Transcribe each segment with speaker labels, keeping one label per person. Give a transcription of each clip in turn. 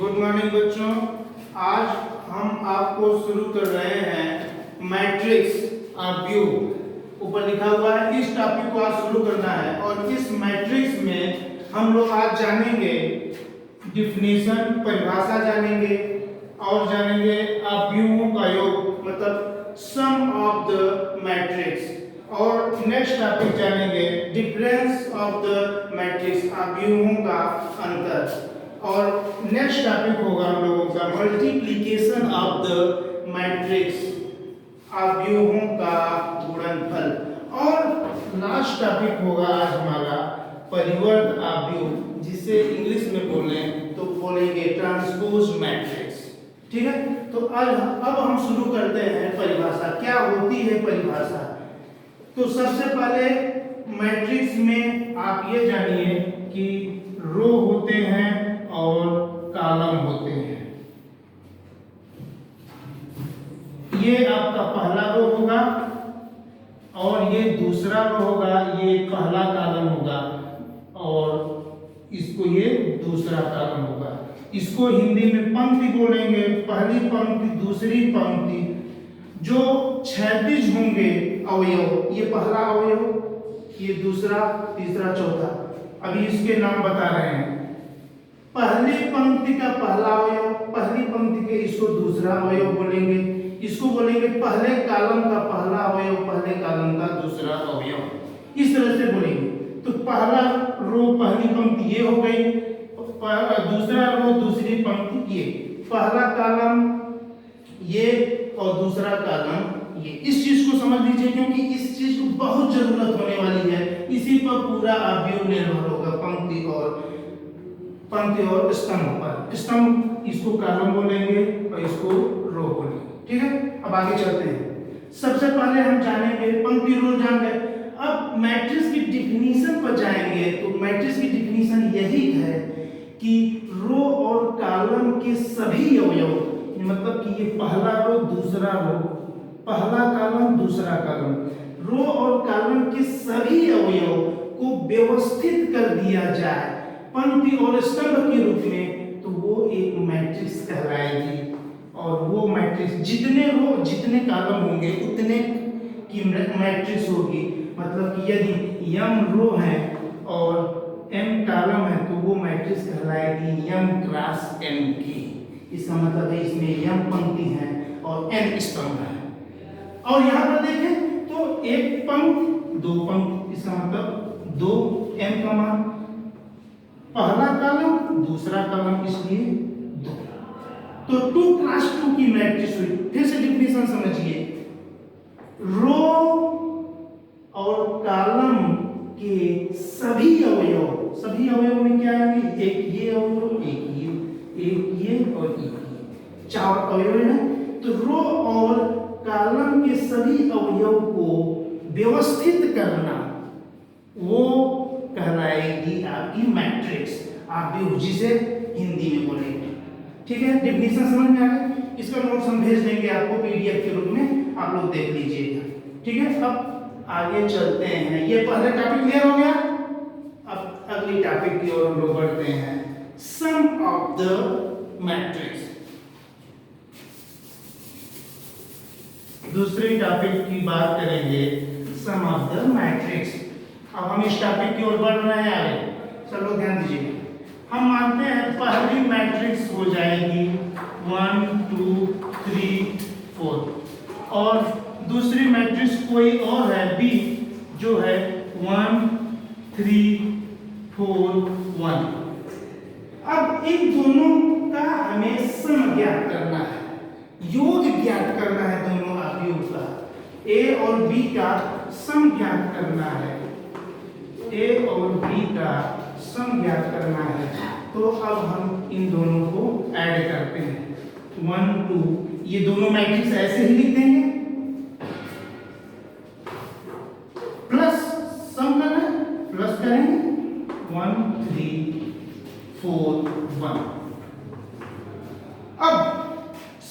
Speaker 1: Good morning बच्चों। आज हम आपको शुरू कर रहे हैं मैट्रिक्स व्यू। ऊपर लिखा हुआ है इस टॉपिक को आज शुरू करना है और इस मैट्रिक्स में हम लोग आज जानेंगे डिफिनीशन, परिभाषा जानेंगे और जानेंगे व्यूओं का योग मतलब सम ऑफ द मैट्रिक्स। और नेक्स्ट टॉपिक जानेंगे डिफरेंस ऑफ द मैट्रिक्स, व्यूओं का अंतर। और नेक्स्ट टॉपिक होगा हम लोगों का मल्टीप्लिकेशन ऑफ द मैट्रिक्स, व्यूहों का गुणनफल। और लास्ट टॉपिक होगा आज हमारा परिवर्त व्यूह, जिसे इंग्लिश में बोलें तो बोलेंगे ट्रांसपोज मैट्रिक्स। ठीक है, तो अब हम शुरू करते हैं परिभाषा। क्या होती है परिभाषा? तो सबसे पहले मैट्रिक्स में आप ये जानिए कि रो होते हैं और कॉलम होते हैं। ये आपका पहला रो होगा और ये दूसरा रो होगा, ये पहला कॉलम होगा और इसको ये दूसरा कॉलम होगा। इसको हिंदी में पंक्ति बोलेंगे, पहली पंक्ति, दूसरी पंक्ति। जो क्षैतिज होंगे अवयव, ये पहला अवयव, ये दूसरा, तीसरा, चौथा। अभी इसके नाम बता रहे हैं। पहली पंक्ति का पहला अवयव, पहली पंक्ति के इसको दूसरा अवयव बोलेंगे। इसको बोलेंगे पहले कॉलम का पहला अवयव, पहले कॉलम का दूसरा अवयव। इस तरह से बोलेंगे। तो पहला रो, पहली पंक्ति ये हो गई, दूसरा रो, दूसरी पंक्ति ये, पहला कॉलम ये और दूसरा कॉलम ये। इस चीज को समझ लीजिए क्योंकि इस चीज को बहुत जरूरत होने वाली है। इसी पर पूरा व्यूह निर्भर होगा, पंक्ति और स्तंभ पर। स्तंभ इसको कॉलम बोलेंगे और इसको रो बोलेंगे। ठीक है, अब आगे चलते हैं। सबसे पहले हम जानेंगे पंक्ति, रो जान गए। अब मैट्रिक्स की डिफिनीशन पर जाएंगे। तो मैट्रिक्स की डिफिनीशन यही है कि रो और कॉलम के सभी अवयव, मतलब कि ये पहला रो, दूसरा रो, पहला कॉलम, दूसरा कॉलम, रो और कॉलम के सभी अवयव को व्यवस्थित कर दिया जाए पंक्ति और स्तंभ के रूप में, तो वो एक मैट्रिक्स कहलाएगी। और वो मैट्रिक्स जितने रो, जितने कॉलम होंगे उतने की मैट्रिक्स होगी। मतलब कि यदि m रो है और m कॉलम है तो वो मैट्रिक्स कहलाएगी m क्रॉस n की। इसका मतलब है इसमें m पंक्ति है और n स्तंभ है। और यहाँ पर देखें तो एक पंक्ति, दो पंक्ति, इसका मतलब 2 m का मान, पहला कॉलम, दूसरा कॉलम, इसलिए 2। तो 2 क्रॉस 2 की मैट्रिक्स हुई। फिर से डिफिनीशन समझिए। रो और कॉलम के सभी अवयव, सभी अवयव में क्या आएंगे? एक ये अवयव, एक ये और एक ये, 4 अवयव हैं। तो रो और कॉलम के सभी अवयव को व्यवस्थित करना, वो कहलाएगी आपकी मैट्रिक्स, व्यूह, जिसे हिंदी में बोलेंगे। ठीक है, डिफिनीशन समझ में आ गई। इसका नोट्स हम भेज देंगे आपको पीडीएफ के रूप में, आप लोग देख लीजिएगा। ठीक है, अब आगे चलते हैं। ये पहला टॉपिक क्लियर हो गया। अब अगली टॉपिक की ओर हम लोग बढ़ते हैं, सम ऑफ द मैट्रिक्स। दूसरे टॉपिक की बात करेंगे, सम ऑफ द मैट्रिक्स। अब हम इस टॉपिक की ओर बढ़ रहे हैं आगे। चलो ध्यान दीजिए। हम मानते हैं पहली मैट्रिक्स हो जाएगी 1 2 3 4 और दूसरी मैट्रिक्स कोई और है B, जो है 1 3 4 1। अब इन दोनों का हमें सम ज्ञात करना है, योग ज्ञात करना है। दोनों व्यूह का A और B का सम ज्ञात करना है, A और B का सम ज्ञात करना है। तो अब हम इन दोनों को ऐड करते हैं, 1 2, ये दोनों मैट्रिक्स ऐसे ही लिख देंगे, प्लस सम करना है, प्लस करेंगे 1 3 4 1। अब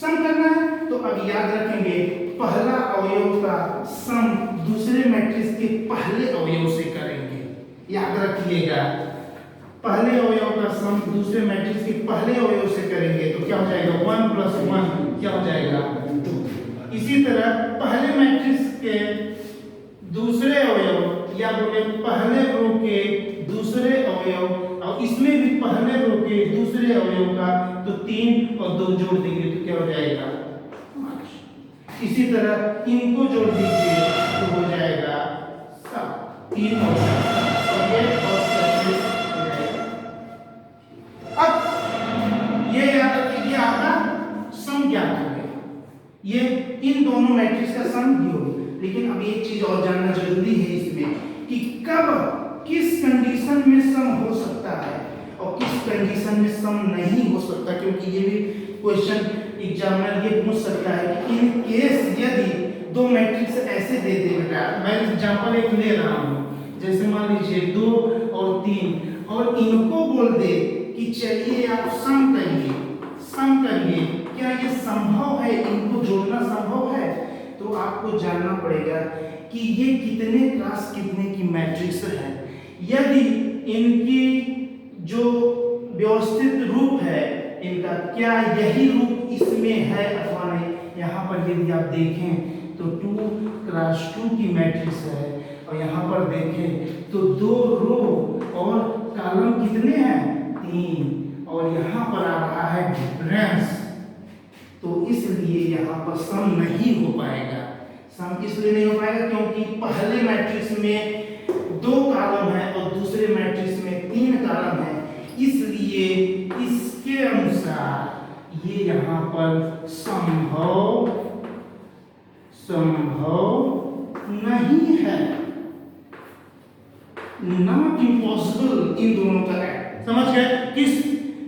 Speaker 1: सम करना है तो अब याद रखेंगे पहला अवयव का सम दूसरे मैट्रिक्स के पहले अवयव से करेंगे। याद रखिएगा, पहले अवयव का सम दूसरे मैट्रिक्स के पहले अवयव से करेंगे तो क्या हो जाएगा 1 + 1 क्या हो जाएगा 2। इसी तरह पहले मैट्रिक्स के दूसरे अवयव या बोले पहले रो के दूसरे अवयव और इसमें भी पहले रो के दूसरे अवयव का तो 3 और 2 जोड़ देंगे तो क्या हो जाएगा 5। इसी तरह इनको जोड़ दीजिए तो हो जाएगा 7 3 और 7 और ये और 25 हो जाएगा। अब ये याद रखिए आपका सम ज्ञात हो गया, ये इन दोनों मैट्रिक्स का सम ही होगा। लेकिन अब एक चीज और जानना जरूरी है इसमें कि कब किस कंडीशन में सम हो सकता है और किस कंडीशन में सम नहीं हो सकता, क्योंकि ये भी क्वेश्चन एग्जामिनर ये पूछ सकता है कि इन केस यदि दो मैट्रिक्स ऐसे दे दे बेटा, मैं एग्जांपल एक ले रहा हूं, जैसे मान लीजिए 2 और 3 और इनको बोल दे कि चलिए आप सम करिए, क्या ये संभव है, इनको जोड़ना संभव है? तो आपको जानना पड़ेगा कि ये कितने क्रॉस कितने की मैट्रिक्स है। यदि इनकी जो व्यवस्थित रूप है इनका क्या यही रूप इसमें है अथवा नहीं, यहाँ पर यदि आप देखें तो 2 क्रॉस 2 की मैट्रिक्स है और यहाँ पर देखें तो 2 रो और कॉलम कितने हैं 3 और यहाँ पर आ रहा है डिफरेंस, तो इसलिए यहाँ पर सम नहीं हो पाएगा। सम इसलिए नहीं हो पाएगा क्योंकि पहले मैट्रिक्स में 2 कॉलम है और दूसरे मैट्रिक्स में 3 कॉलम है, इसलिए इसके अनुसार ये यहाँ पर संभव नहीं है, नॉट इम्पॉसिबल इन दोनों का है। समझ गए किस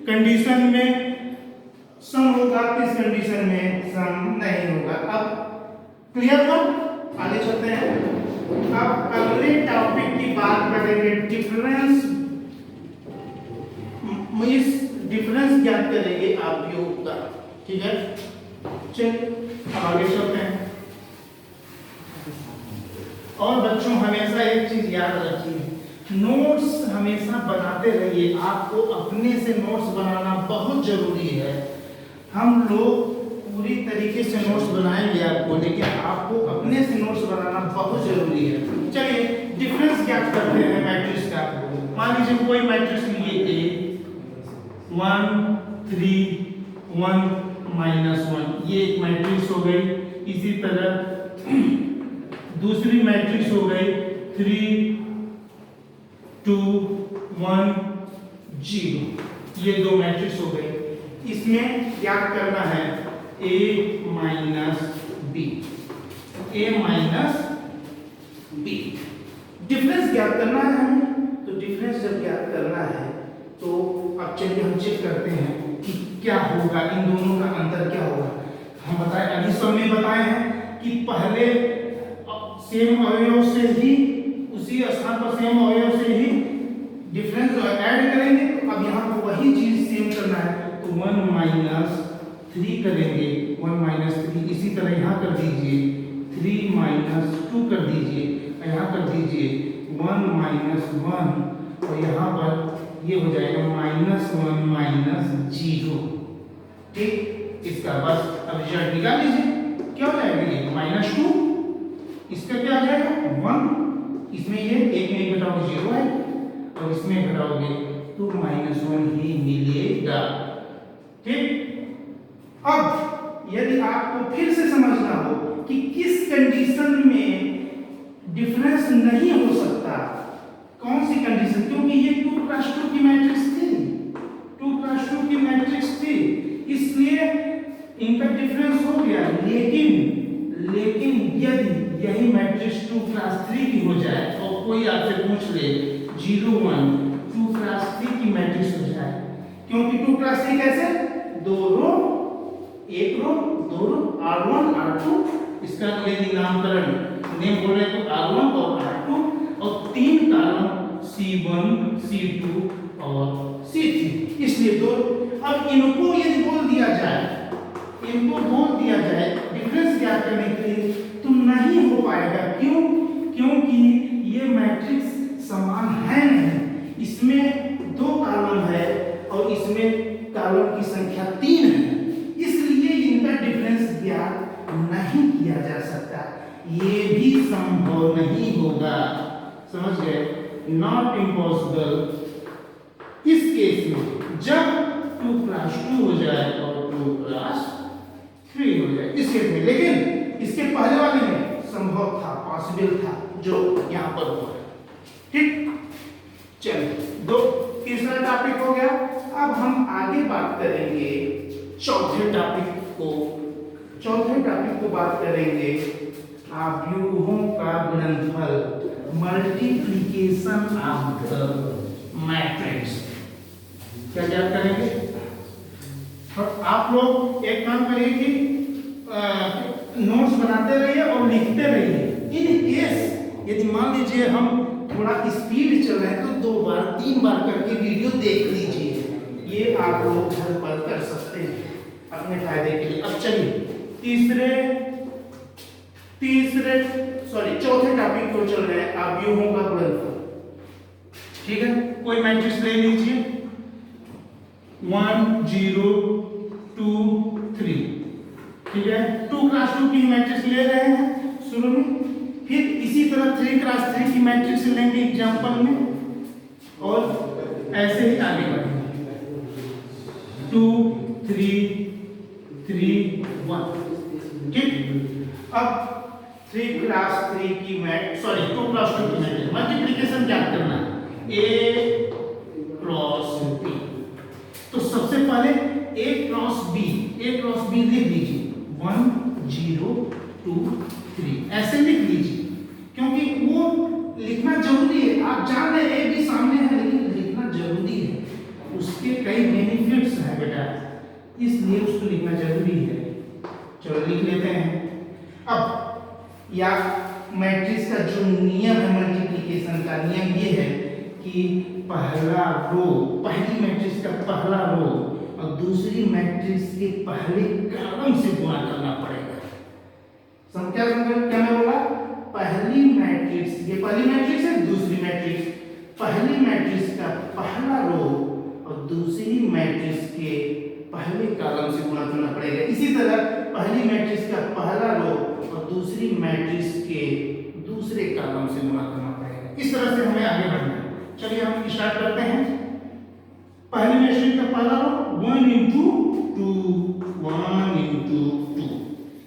Speaker 1: कंडीशन में सम होगा, किस कंडीशन में सम नहीं होगा। अब क्लियर हो, आगे चलते हैं। अब अगले टॉपिक की बात करेंगे डिफरेंस, इस डिफरेंस ज्ञात करेंगे आप योग का, ठीक है। चलिए आगे चलते हैं। और बच्चों हमेशा एक चीज याद रखिए, नोट्स हमेशा बनाते रहिए, आपको अपने से नोट्स बनाना बहुत जरूरी है। हम लोग पूरी तरीके से नोट्स बनाएंगे आपको, लेकिन आपको अपने से नोट्स बनाना बहुत जरूरी है। चलिए डिफरेंस क्या करते हैं मैट्रिक्स का। मान लीजिए कोई मैट्रिक्स लिए A 1 3 1 -1, ये एक मैट्रिक्स हो गई। इसी तरह दूसरी मैट्रिक्स हो गई 3 2 1 0, ये 2 मैट्रिक्स हो गई। इसमें क्या करना है A - B, डिफरेंस ज्ञात करना है हमें। तो डिफरेंस जब ज्ञात करना है तो अब चलिए हम चेक करते हैं कि क्या होगा, इन दोनों का अंतर क्या होगा। हम बताए अभी सब में बताए हैं कि पहले सेम अवयव से ही उसी स्थान पर सेम अवयव से ही डिफरेंस ऐड करेंगे। अब यहाँ पर वही चीज सेम करना है तो 1 - 3 करेंगे, 1 - 3। इसी तरह यहाँ कर दीजिए 3 - 2 कर दीजिए, यहाँ कर दीजिए 1 - 1 और यहाँ पर ये हो जाएगा -1 - 0। ठीक, इसका बस अब रिजल्ट निकाल लीजिए, क्या हो जाएगा ये -2, इसका क्या आ जाएगा 1, इसमें ये एक में एक घटाओगे 0 है और इसमें घटाओगे तो -1 ही मिलेगा। ठीक, अब यदि आपको फिर से समझना हो कि किस कंडीशन में डिफरेंस नहीं हो सकता, कौन सी कंडीशन, क्योंकि ये 2 क्रॉस 2 की मैट्रिक्स थी, 2 क्रॉस 2 की मैट्रिक्स थी, इसलिए इनका डिफरेंस हो गया। लेकिन यदि यही मैट्रिक्स 2 क्रॉस 3 की हो जाए और कोई आपसे पूछ ले 0 1 2 क्रॉस 3 की मैट्रिक्स हो जाए, क्योंकि 2 क्रॉस 3 कैसे 2 रो 1 रो 2 रो R1 R2, इसका यदि नामकरण नेम बोले तो R1 और R2 और 3 कॉलम C1 C2 और C3, इसलिए दो। अब इनको यदि बोल दिया जाए डिफरेंस ज्ञात करने के लिए तो नहीं हो पाएगा। क्यों? क्योंकि ये मैट्रिक्स समान है नहीं, इसमें 2 कॉलम है और इसमें कॉलम की संख्या 3 है, इसलिए इनका डिफरेंस ज्ञात नहीं किया जा सकता, ये भी संभव नहीं होगा। समझ गए? नॉट इम्पॉसिबल इस केस में, जब 2 + 2 हो जाए और 2 + 3 हो जाए इस केस में। लेकिन इसके पहले वाले में संभव था, पॉसिबल था, जो यहां पर हुआ। ठीक, चलिए दो तीसरा टॉपिक हो गया। अब हम आगे बात करेंगे चौथे टॉपिक को बात करेंगे अवयवों का गुणनफल, मल्टीप्लिकेशन ऑफ द मैट्रिक्स। क्या क्या करेंगे? और आप लोग एक काम करिए कि नोट्स बनाते रहिए और लिखते रहिए। इन केस यदि मान लीजिए हम थोड़ा स्पीड चल रहे हैं तो 2 बार 3 बार करके वीडियो देख लीजिए, ये आप लोग घर पर कर सकते हैं अपने फायदे के लिए। अब चलिए चौथे टॉपिक को चल रहे हैं अवयवों का गुणनफल। ठीक है, कोई मैट्रिक्स ले लीजिए 1 0 2 3। ठीक है, 2 × 2 की मैट्रिक्स ले रहे हैं शुरू में, फिर इसी तरह 3 × 3 की मैट्रिक्स लेंगे एग्जांपल में, और ऐसे ही आगे बढ़ेंगे 2 3 3 1। ठीक, अब 3 × 3 की 2 × 2 की मैट्रिक्स मल्टीप्लिकेशन क्या करना है, A क्रॉस B। तो सबसे पहले A क्रॉस B लिख लीजिए 1 0 2 3 ऐसे लिख लीजिए, क्योंकि वो लिखना जरूरी है। आप जान रहे हैं A भी सामने है, लेकिन लिखना जरूरी है, उसके कई बेनिफिट्स हैं बेटा, इसलिए उसको लिखना जरूरी है। चलो लिख लेते हैं। अब या मैट्रिक्स का जो नियम है मल्टीप्लिकेशन का, नियम ये है कि पहला रो, पहली मैट्रिक्स का पहला रो और दूसरी मैट्रिक्स के पहले कॉलम से गुणा करना पड़ेगा। क्या मैं बोला? पहली मैट्रिक्स, ये पहली मैट्रिक्स है, दूसरी मैट्रिक्स, पहली मैट्रिक्स का पहला रो और दूसरी मैट्रिक्स के पहले कॉलम से गुणा करना पड़ेगा। इसी तरह पहली मैट्रिक्स का पहला रो और दूसरी मैट्रिक्स के दूसरे कॉलम से गुणा करना पड़ेगा। इस तरह से हमें आगे बढ़ना है। चलिए हम स्टार्ट करते हैं। पहली मैट्रिक्स का पहला रो 1 × 2 1 × 2,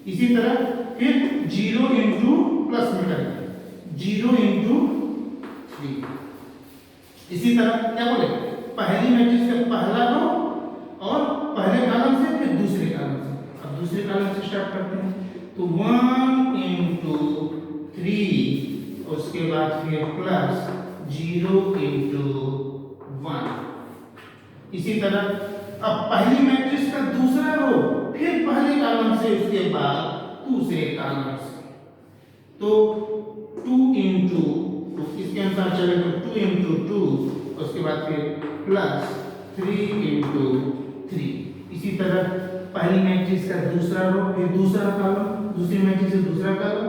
Speaker 1: इसी तरह फिर 0 × प्लस में करेंगे 0 × 3। इसी तरह क्या बोले, पहली मैट्रिक्स का पहला रो और पहले कॉलम से फिर दूसरे कॉलम से। अब दूसरे कॉलम से स्टार्ट करते हैं, तो 1 × 3, उसके बाद फिर प्लस 0 × 1। इसी तरह अब पहली मैट्रिक्स का दूसरा रो फिर पहले कॉलम से, उसके बाद दूसरे कॉलम से, तो 2 × 2, इसके अनुसार चले तो 2 × 2, उसके बाद फिर प्लस 3 × 3। इसी तरह पहली मैट्रिक्स का दूसरा रो फिर दूसरा कॉलम, दूसरी मैट्रिक्स से दूसरा कॉलम,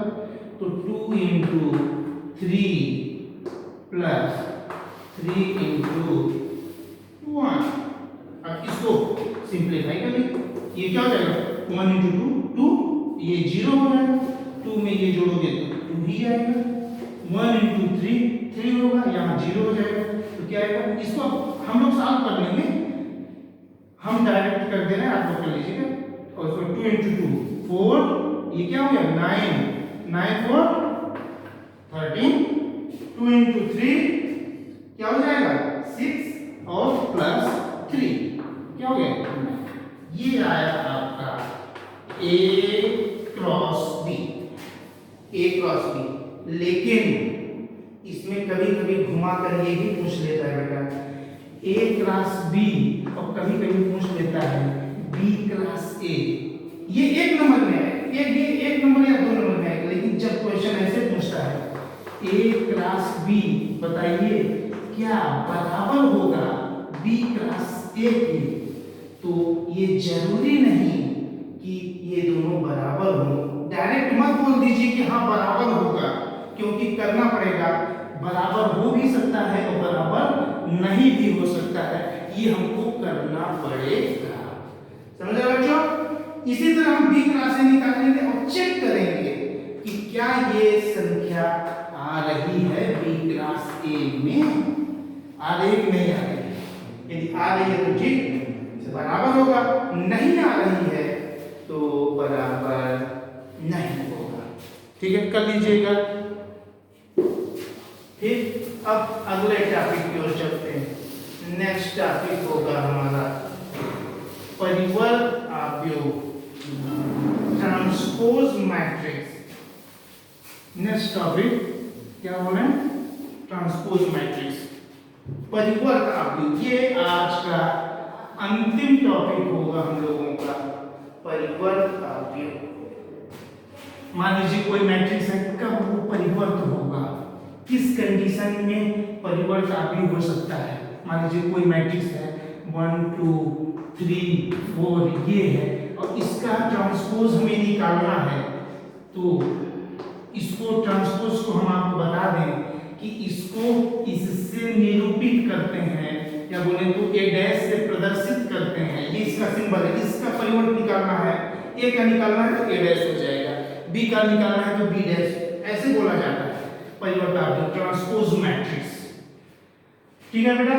Speaker 1: तो 2 × 3 प्लस 3 × 1। अब इसको सिंप्लीफाई कर लीजिए, ये क्या हो जाएगा 1 × 2 2, ये 0 हो जाएगा, 2 में ये जोड़ोगे तो 2 ही आएगा, 1 × 3 3 होगा, यहाँ 0 हो जाएगा, तो क्या आएगा। इसको हम लोग सॉल्व कर लेंगे, हम डायरेक्ट कर दे रहे हैं, आप लोग कर लीजिएगा। और उसको 2 × 2 4, ये क्या हो गया 9 9 4 13, 2 × 3 क्या हो जाएगा 6 और प्लस 3 क्या हो गया। ये आया आपका A क्रॉस B। लेकिन इसमें कभी कभी घुमा कर ये भी पूछ लेता है बेटा A क्रॉस B, और कभी कभी पूछ लेता है B क्रॉस A। ये 1 नंबर में है, ये 1 नंबर या 2 नंबर में है, लेकिन जब क्वेश्चन ऐसे पूछता है A क्रॉस B, बताइए क्या बराबर होगा B क्रॉस A के, तो ये जरूरी नहीं कि ये दोनों बराबर हो। डायरेक्ट मत बोल दीजिए कि हाँ बराबर होगा, क्योंकि करना पड़ेगा, बराबर हो भी सकता है और बराबर नहीं भी हो सकता है, ये हमको करना पड़ेगा। इसी तरह हम बी की राशि निकालेंगे और चेक करेंगे कि क्या ये संख्या आ रही है बी क्लास ए में, आ रही कि नहीं आ रही है। यदि आ रही है तो ठीक बराबर होगा, नहीं आ रही है तो बराबर नहीं होगा। ठीक है, कर लीजिएगा। फिर अब अगले टॉपिक की ओर चलते हैं। नेक्स्ट टॉपिक होगा हमारा परिवर्त आव्यूह, ट्रांसपोज मैट्रिक्स। नेक्स्ट टॉपिक क्या बोले, ट्रांसपोज मैट्रिक्स, परिवर्त आव्यूह। ये आज का अंतिम टॉपिक होगा हम लोगों का, परिवर्त आव्यूह। मान लीजिए कोई मैट्रिक्स है, कब वो परिवर्त होगा, किस कंडीशन में परिवर्त आव्यूह हो सकता है। मान लीजिए कोई मैट्रिक्स है 1 2 3 4 ये है और इसका ट्रांसपोज हमें निकालना है, तो इसको ट्रांसपोज को हम आपको बता दें कि इसको इससे निरूपित करते हैं, या बोले तो ए डैश से प्रदर्शित करते हैं। ये इसका सिंबल है, इसका परिवर्त निकालना है, ए का निकालना है तो ए डैश हो जाएगा, बी का निकालना है तो बी डैश, ऐसे बोला जाता है परिवर्त आव्यूह, ट्रांसपोज मैट्रिक्स। ठीक है बेटा,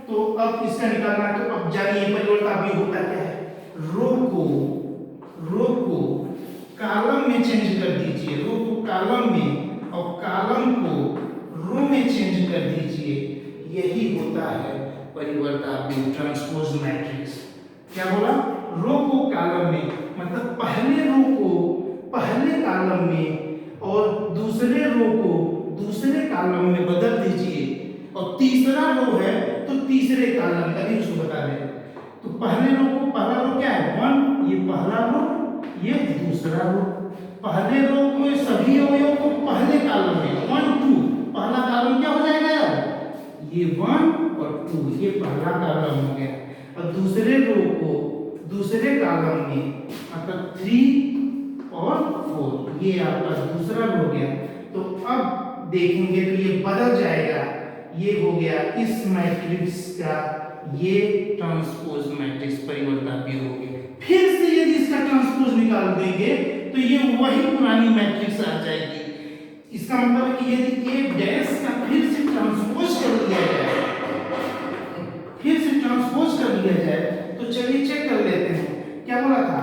Speaker 1: तो अब इसका निकालना है, तो अब जानिए परिवर्त आव्यूह होता क्या है। रो को कॉलम में चेंज कर दीजिए, रो को कॉलम में और कॉलम को रो में चेंज कर दीजिए, यही होता है परिवर्त आव्यूह, ट्रांसपोज मैट्रिक्स। क्या बोला, रो को कॉलम में, मतलब पहले रो को पहले कॉलम में और दूसरे रो को दूसरे कॉलम में बदल दीजिए, और तीसरा रो है तो तीसरे कॉलम का भी उसको बता दें। तो पहले रो को, पहला रो क्या है 1, ये पहला रो, ये दूसरा रो। पहले रो में सभी अवयवों को पहले कॉलम में 1 2, पहला कॉलम क्या हो जाएगा यार, ये 1 और 2, ये पहला कॉलम हो गया। और दूसरे रो को दूसरे कॉलम में, मतलब 3 और 4, ये आपका दूसरा रो हो गया। तो अब देखेंगे तो ये बदल जाएगा, ये हो गया इस मैट्रिक्स का ये ट्रांसपोज मैट्रिक्स, परिवर्त आव्यूह हो गया। फिर से यदि इसका ट्रांसपोज निकाल देंगे तो ये वही पुरानी मैट्रिक्स आ जाएगी। इसका मतलब है कि यदि ए डैश का फिर से ट्रांसपोज कर लिया जाए, फिर से ट्रांसपोज कर लिया जाए, तो चलिए चेक कर लेते हैं। क्या बोला था,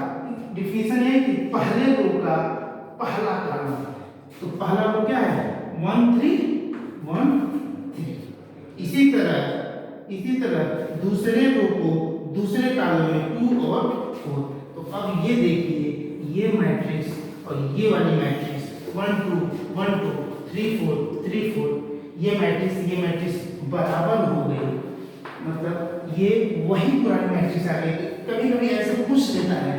Speaker 1: डिफिनेशन है कि पहले रो का पहला कॉलम, तो पहला रो क्या है 1 3 1 3। इसी तरह दूसरे रो को दूसरे कॉलम में 2 और 4। तो अब ये देखिए, ये मैट्रिक्स और ये वाली मैट्रिक्स 1 2 1 2 3 4 3 4, ये मैट्रिक्स बराबर हो गई, मतलब ये वही पुरानी मैट्रिक्स आ गई। कभी कभी ऐसे पूछ लेता है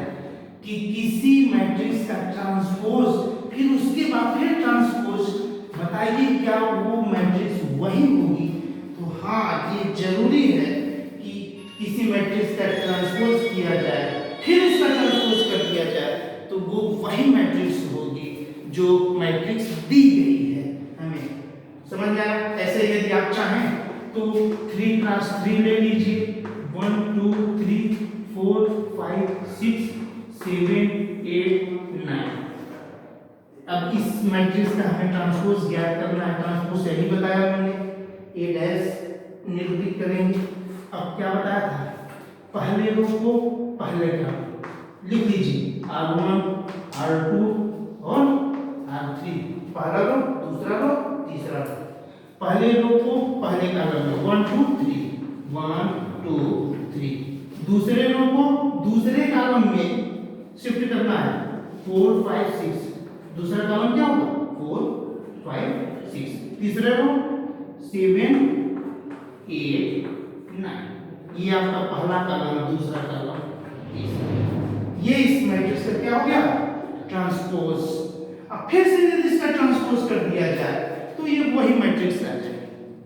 Speaker 1: कि किसी मैट्रिक्स का ट्रांसपोज, फिर उसके बाद फिर ट्रांसपोज, बताइए क्या वो मैट्रिक्स वही होगी। तो हाँ, ये जरूरी है कि किसी मैट्रिक्स का ट्रांसपोज किया जाए, फिर उसका ट्रांसपोज कर दिया जाए, तो वो वही मैट्रिक्स होगी जो मैट्रिक्स दी गई है हमें। समझ में आया। ऐसे यदि आप चाहें तो 3 × 3 ले लीजिए, 1 2 3 4 5 6 7 8 9। अब इस मैट्रिक्स का हमें ट्रांसपोज ज्ञात करना है। ट्रांसपोज यही बताया हमने, ए डैश निरूपित करेंगे। अब क्या बताया था, पहले रो को पहले का लिख लीजिए, R1 R2 और R3, पहला रो दूसरा रो तीसरा रो। पहले रो को पहले कॉलम में 1 2 3 1 2 3, दूसरे रो को दूसरे कॉलम में शिफ्ट करना है 4 5 6, दूसरा कॉलम क्या होगा 4 5 6, तीसरे रो 7 8 9, ये आपका पहला कॉलम, दूसरा कॉलम, तीसरा। ये इस मैट्रिक्स का क्या हो गया, ट्रांसपोज। अब फिर से यदि इसका ट्रांसपोज कर दिया जाए तो ये वही मैट्रिक्स आ जाए।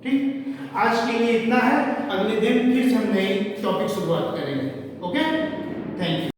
Speaker 1: ठीक, आज के लिए इतना है। अगले दिन फिर से हम नए टॉपिक शुरुआत करेंगे। Okay, thank you.